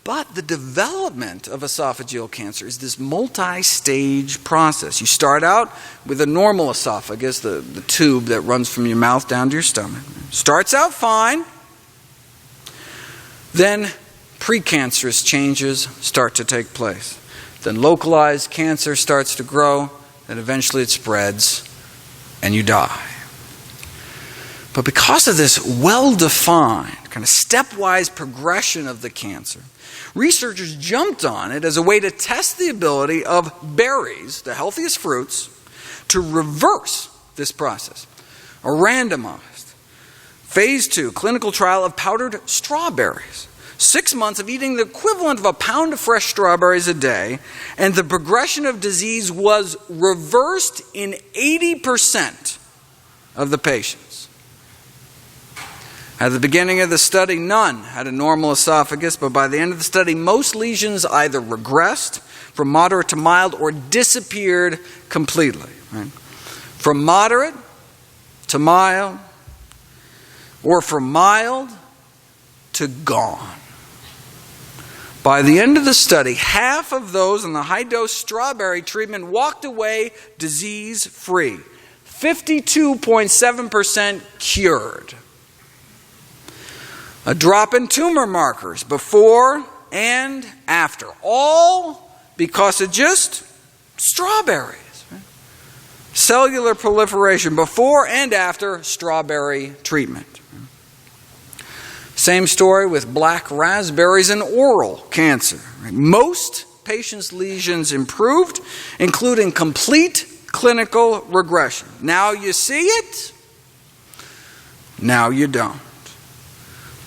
but the development of esophageal cancer is this multi-stage process. You start out with a normal esophagus, the tube that runs from your mouth down to your stomach. Starts out fine, then precancerous changes start to take place. Then localized cancer starts to grow, then eventually it spreads, and you die. But because of this well-defined, kind of stepwise progression of the cancer, researchers jumped on it as a way to test the ability of berries, the healthiest fruits, to reverse this process. A randomized, phase 2 clinical trial of powdered strawberries. 6 months of eating the equivalent of a pound of fresh strawberries a day, and the progression of disease was reversed in 80% of the patients. At the beginning of the study, none had a normal esophagus, but by the end of the study, most lesions either regressed from moderate to mild or disappeared completely. Right? From moderate to mild, or from mild to gone. By the end of the study, half of those in the high-dose strawberry treatment walked away disease-free. 52.7% cured. A drop in tumor markers before and after, all because of just strawberries. Right? Cellular proliferation before and after strawberry treatment. Same story with black raspberries and oral cancer. Right? Most patients' lesions improved, including complete clinical regression. Now you see it, now you don't.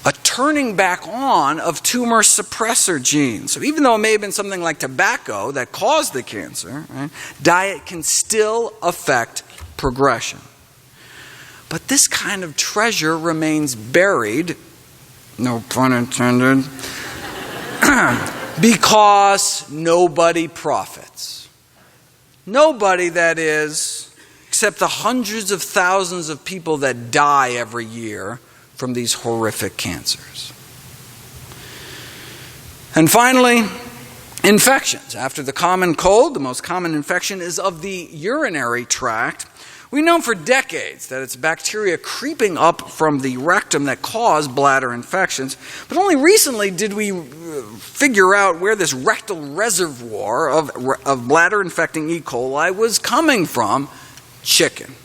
A turning back on of tumor suppressor genes. So even though it may have been something like tobacco that caused the cancer, right, diet can still affect progression. But this kind of treasure remains buried, no pun intended, because nobody profits. Nobody, that is, except the hundreds of thousands of people that die every year from these horrific cancers. And finally, infections. After the common cold, the most common infection is of the urinary tract. We've known for decades that it's bacteria creeping up from the rectum that cause bladder infections, but only recently did we figure out where this rectal reservoir of bladder-infecting E. coli was coming from: chicken.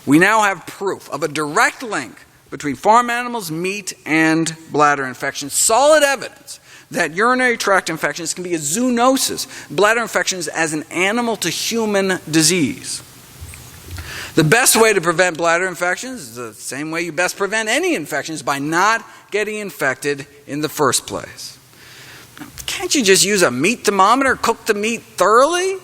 We now have proof of a direct link between farm animals, meat, and bladder infections. Solid evidence that urinary tract infections can be a zoonosis, bladder infections as an animal-to-human disease. The best way to prevent bladder infections is the same way you best prevent any infections, by not getting infected in the first place. Can't you just use a meat thermometer, cook the meat thoroughly?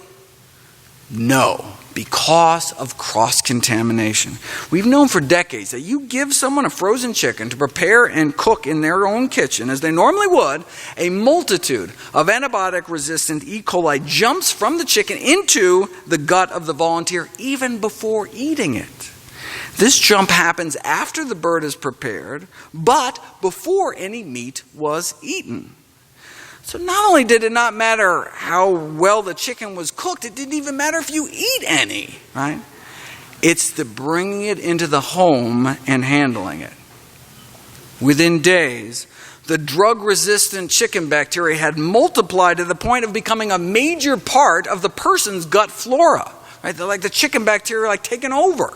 No, because of cross-contamination. We've known for decades that you give someone a frozen chicken to prepare and cook in their own kitchen, as they normally would, a multitude of antibiotic-resistant E. coli jumps from the chicken into the gut of the volunteer even before eating it. This jump happens after the bird is prepared, but before any meat was eaten. So not only did it not matter how well the chicken was cooked, it didn't even matter if you eat any, right? It's the bringing it into the home and handling it. Within days, the drug-resistant chicken bacteria had multiplied to the point of becoming a major part of the person's gut flora, right? They're like the chicken bacteria like taking over.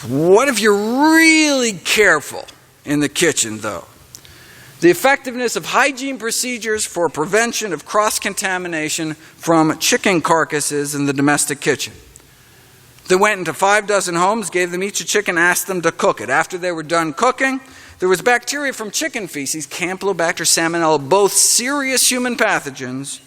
What if you're really careful in the kitchen, though? The effectiveness of hygiene procedures for prevention of cross-contamination from chicken carcasses in the domestic kitchen. They went into 6 homes, gave them each a chicken, asked them to cook it. After they were done cooking, there was bacteria from chicken feces, Campylobacter salmonella, both serious human pathogens,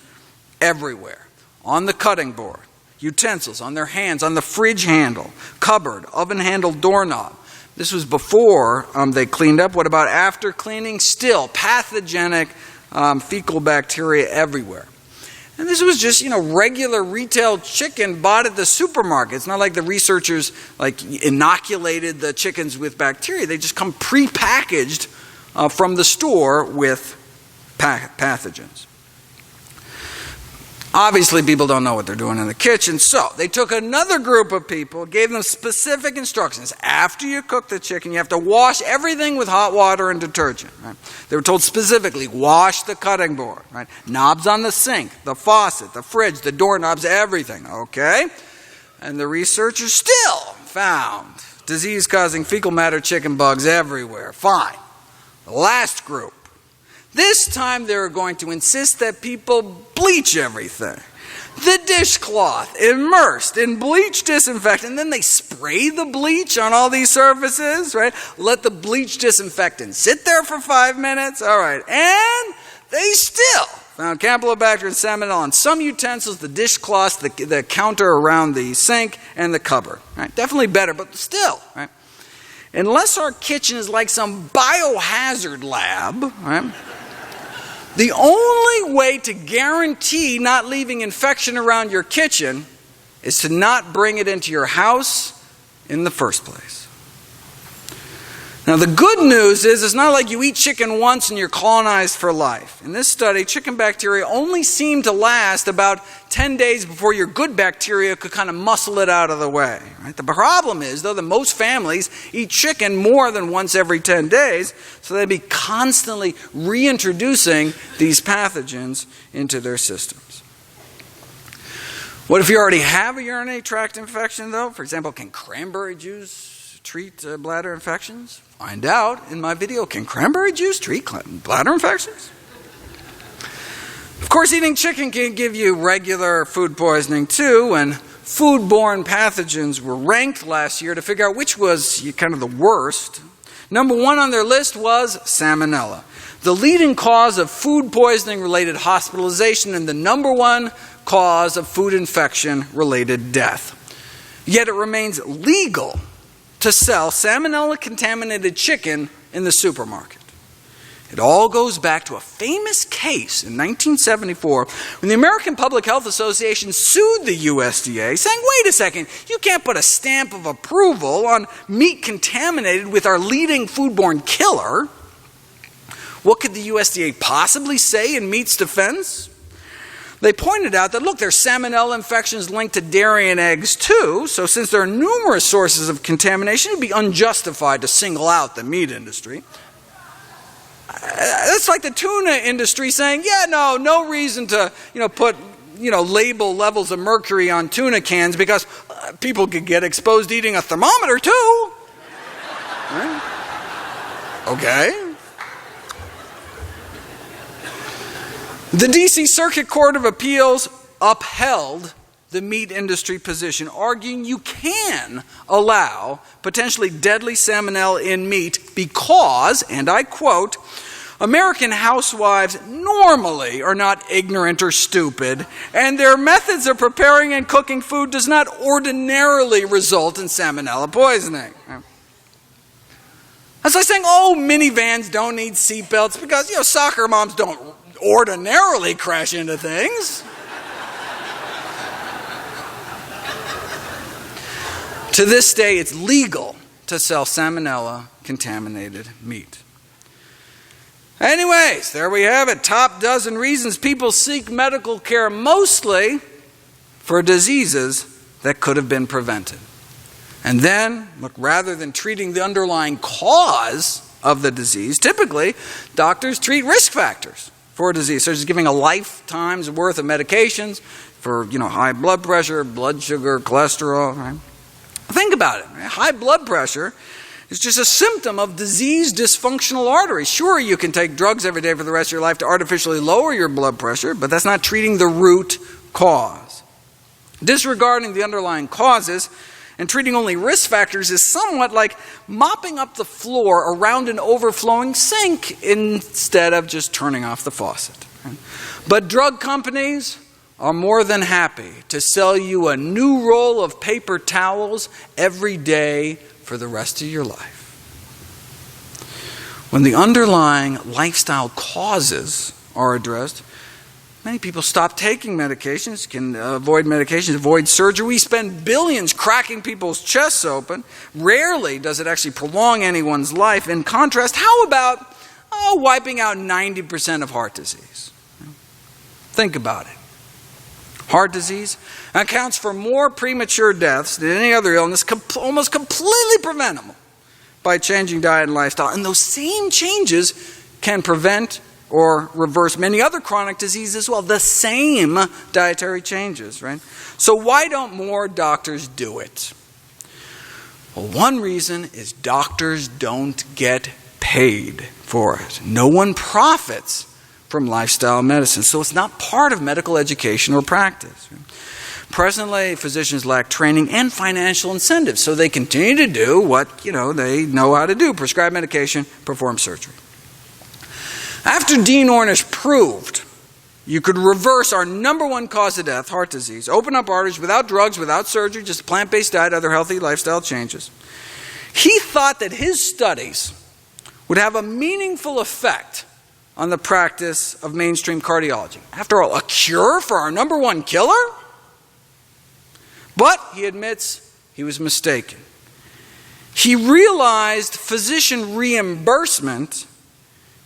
everywhere. On the cutting board, utensils, on their hands, on the fridge handle, cupboard, oven handle doorknob. This was before they cleaned up. What about after cleaning? Still pathogenic fecal bacteria everywhere. And this was just, regular retail chicken bought at the supermarket. It's not like the researchers inoculated the chickens with bacteria. They just come pre-packaged from the store with pathogens. Obviously, people don't know what they're doing in the kitchen, so they took another group of people, gave them specific instructions. After you cook the chicken, you have to wash everything with hot water and detergent. Right? They were told specifically, wash the cutting board, right? Knobs on the sink, the faucet, the fridge, the doorknobs, everything, okay? And the researchers still found disease-causing fecal matter chicken bugs everywhere. Fine. The last group. This time they were going to insist that people bleach everything. The dishcloth immersed in bleach disinfectant, and then they spray the bleach on all these surfaces, right? Let the bleach disinfectant sit there for 5 minutes, all right. And they still found Campylobacter and salmonella on some utensils, the dishcloths, the counter around the sink, and the cupboard. Right? Definitely better, but still, right? Unless our kitchen is like some biohazard lab, right? The only way to guarantee not leaving infection around your kitchen is to not bring it into your house in the first place. Now, the good news is it's not like you eat chicken once and you're colonized for life. In this study, chicken bacteria only seemed to last about 10 days before your good bacteria could kind of muscle it out of the way. Right? The problem is, though, that most families eat chicken more than once every 10 days, so they'd be constantly reintroducing these pathogens into their systems. What if you already have a urinary tract infection, though? For example, can cranberry juice treat bladder infections? Find out in my video, can cranberry juice treat bladder infections? Of course, eating chicken can give you regular food poisoning too, and foodborne pathogens were ranked last year to figure out which was kind of the worst. Number 1 on their list was salmonella, the leading cause of food poisoning-related hospitalization and the number 1 cause of food infection-related death. Yet it remains legal to sell salmonella-contaminated chicken in the supermarket. It all goes back to a famous case in 1974 when the American Public Health Association sued the USDA, saying, wait a second, you can't put a stamp of approval on meat contaminated with our leading foodborne killer. What could the USDA possibly say in meat's defense? They pointed out that, look, there's salmonella infections linked to dairy and eggs too, so since there are numerous sources of contamination, it would be unjustified to single out the meat industry. It's like the tuna industry saying, no reason to put label levels of mercury on tuna cans because people could get exposed eating a thermometer too. Right? Okay. The D.C. Circuit Court of Appeals upheld the meat industry position, arguing you can allow potentially deadly salmonella in meat because, and I quote, American housewives normally are not ignorant or stupid, and their methods of preparing and cooking food does not ordinarily result in salmonella poisoning. That's like saying, minivans don't need seatbelts because, soccer moms don't ordinarily crash into things. To this day, it's legal to sell salmonella-contaminated meat. Anyways, there we have it. Top dozen reasons people seek medical care, mostly for diseases that could have been prevented. And then, look, rather than treating the underlying cause of the disease, typically doctors treat risk factors for a disease, such as giving a lifetime's worth of medications for, high blood pressure, blood sugar, cholesterol. Right? Think about it. Right? High blood pressure is just a symptom of diseased dysfunctional arteries. Sure, you can take drugs every day for the rest of your life to artificially lower your blood pressure, but that's not treating the root cause. Disregarding the underlying causes and treating only risk factors is somewhat like mopping up the floor around an overflowing sink instead of just turning off the faucet. But drug companies are more than happy to sell you a new roll of paper towels every day for the rest of your life. When the underlying lifestyle causes are addressed, many people stop taking medications, can avoid medications, avoid surgery. We spend billions cracking people's chests open. Rarely does it actually prolong anyone's life. In contrast, how about wiping out 90% of heart disease? Think about it. Heart disease accounts for more premature deaths than any other illness, almost completely preventable by changing diet and lifestyle. And those same changes can prevent or reverse many other chronic diseases as well. The same dietary changes, right? So why don't more doctors do it? Well, one reason is doctors don't get paid for it. No one profits from lifestyle medicine, so it's not part of medical education or practice. Presently, physicians lack training and financial incentives, so they continue to do what they know how to do: prescribe medication, perform surgery. After Dean Ornish proved you could reverse our number one cause of death, heart disease, open up arteries without drugs, without surgery, just a plant-based diet, other healthy lifestyle changes, he thought that his studies would have a meaningful effect on the practice of mainstream cardiology. After all, a cure for our number one killer? But he admits he was mistaken. He realized physician reimbursement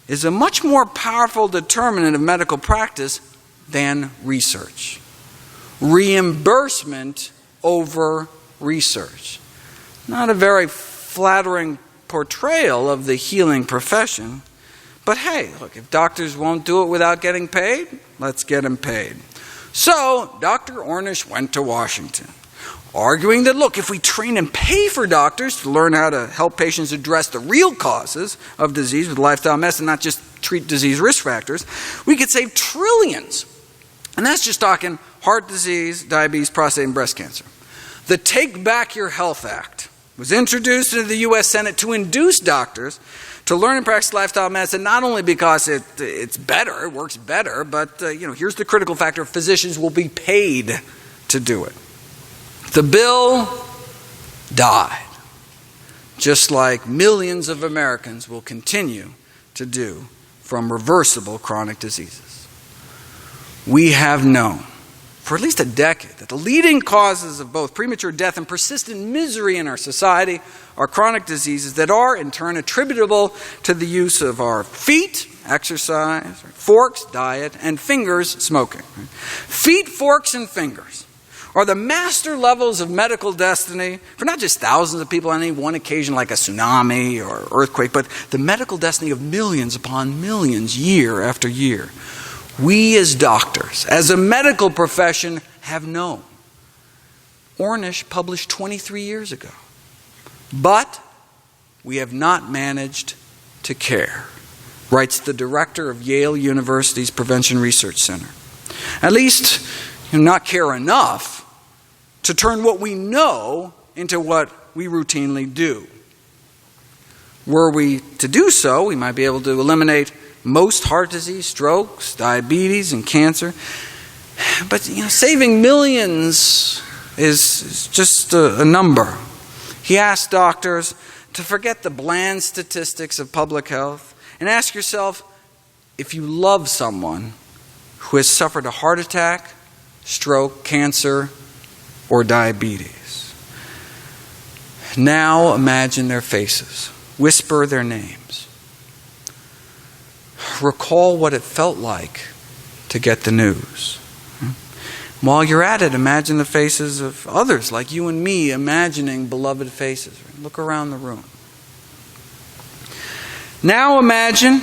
is a much more powerful determinant of medical practice than research. Reimbursement over research. Not a very flattering portrayal of the healing profession. But hey, look, if doctors won't do it without getting paid, let's get them paid. So, Dr. Ornish went to Washington, arguing that, look, if we train and pay for doctors to learn how to help patients address the real causes of disease with lifestyle medicine, not just treat disease risk factors, we could save trillions. And that's just talking heart disease, diabetes, prostate, and breast cancer. The Take Back Your Health Act was introduced into the U.S. Senate to induce doctors to learn and practice lifestyle medicine, not only because it's better, it works better, but here's the critical factor: physicians will be paid to do it. The bill died, just like millions of Americans will continue to do from reversible chronic diseases. We have known for at least a decade that the leading causes of both premature death and persistent misery in our society are chronic diseases that are, in turn, attributable to the use of our feet, exercise, forks, diet, and fingers, smoking. Feet, forks, and fingers are the master levels of medical destiny for not just thousands of people on any one occasion like a tsunami or earthquake, but the medical destiny of millions upon millions year after year. We as doctors, as a medical profession, have known. Ornish published 23 years ago. But we have not managed to care, writes the director of Yale University's Prevention Research Center. At least not care enough to turn what we know into what we routinely do. Were we to do so, we might be able to eliminate most heart disease, strokes, diabetes, and cancer. But saving millions is just a number. He asked doctors to forget the bland statistics of public health and ask yourself if you love someone who has suffered a heart attack, stroke, cancer, or diabetes. Now imagine their faces. Whisper their names. Recall what it felt like to get the news. While you're at it, imagine the faces of others, like you and me, imagining beloved faces. Look around the room. Now imagine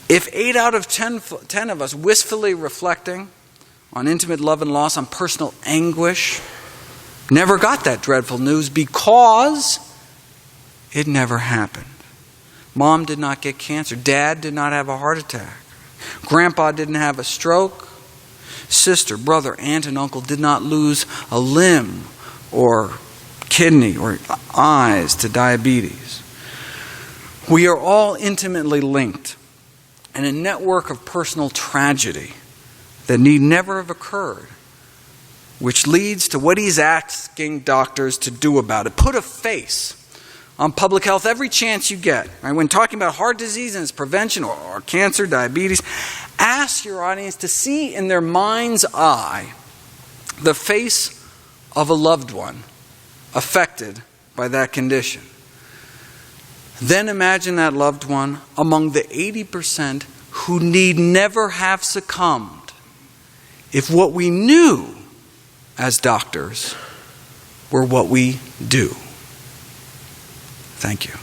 if 8 out of 10 of us wistfully reflecting on intimate love and loss, on personal anguish, never got that dreadful news because it never happened. Mom did not get cancer. Dad did not have a heart attack. Grandpa didn't have a stroke. Sister, brother, aunt, and uncle did not lose a limb or kidney or eyes to diabetes. We are all intimately linked in a network of personal tragedy that need never have occurred, which leads to what he's asking doctors to do about it. Put a face on public health every chance you get. Right? When talking about heart disease and its prevention, or cancer, diabetes, ask your audience to see in their mind's eye the face of a loved one affected by that condition. Then imagine that loved one among the 80% who need never have succumbed if what we knew as doctors were what we do. Thank you.